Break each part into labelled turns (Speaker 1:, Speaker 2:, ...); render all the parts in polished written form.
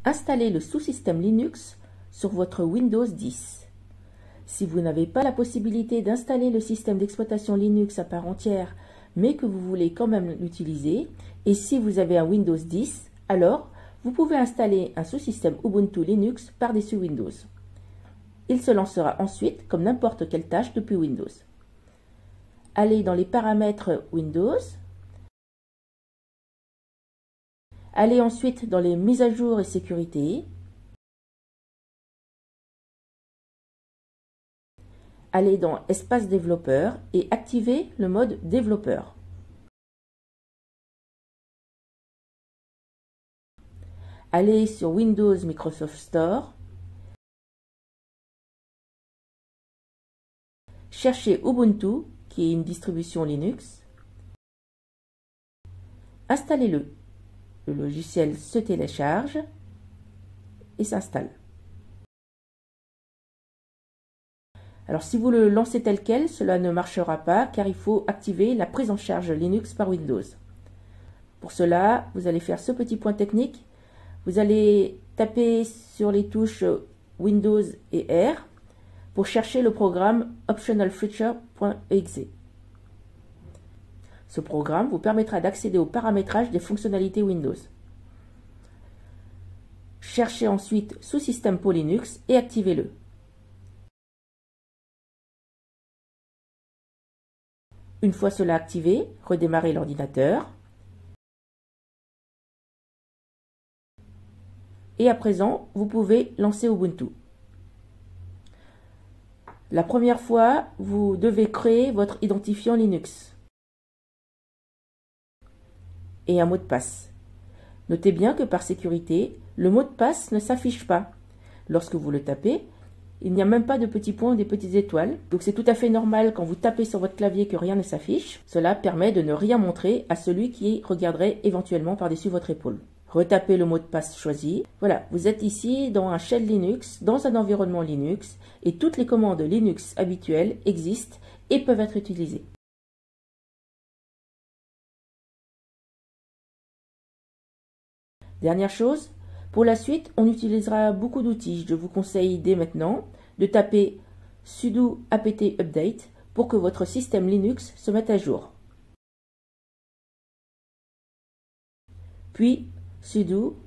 Speaker 1: Installez le sous-système Linux sur votre Windows 10. Si vous n'avez pas la possibilité d'installer le système d'exploitation Linux à part entière, mais que vous voulez quand même l'utiliser, et si vous avez un Windows 10, alors vous pouvez installer un sous-système Ubuntu Linux par-dessus Windows. Il se lancera ensuite comme n'importe quelle tâche depuis Windows. Allez dans les paramètres Windows. Allez ensuite dans les mises à jour et sécurité. Allez dans Espace développeur et activez le mode développeur. Allez sur Windows Microsoft Store. Cherchez Ubuntu, qui est une distribution Linux. Installez-le. Le logiciel se télécharge et s'installe. Alors si vous le lancez tel quel, cela ne marchera pas car il faut activer la prise en charge Linux par Windows. Pour cela, vous allez faire ce petit point technique. Vous allez taper sur les touches Windows et R pour chercher le programme optionalfeature.exe. Ce programme vous permettra d'accéder au paramétrage des fonctionnalités Windows. Cherchez ensuite sous-système pour Linux et activez-le. Une fois cela activé, redémarrez l'ordinateur. Et à présent, vous pouvez lancer Ubuntu. La première fois, vous devez créer votre identifiant Linux et un mot de passe. Notez bien que par sécurité, le mot de passe ne s'affiche pas. Lorsque vous le tapez, il n'y a même pas de petits points ou des petites étoiles. Donc c'est tout à fait normal quand vous tapez sur votre clavier que rien ne s'affiche. Cela permet de ne rien montrer à celui qui regarderait éventuellement par-dessus votre épaule. Retapez le mot de passe choisi. Voilà, vous êtes ici dans un shell Linux, dans un environnement Linux, et toutes les commandes Linux habituelles existent et peuvent être utilisées. Dernière chose, pour la suite, on utilisera beaucoup d'outils. Je vous conseille dès maintenant de taper sudo apt update pour que votre système Linux se mette à jour. Puis sudo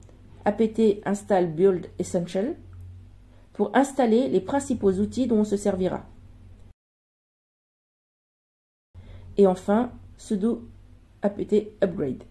Speaker 1: apt install build essential pour installer les principaux outils dont on se servira. Et enfin, sudo apt upgrade.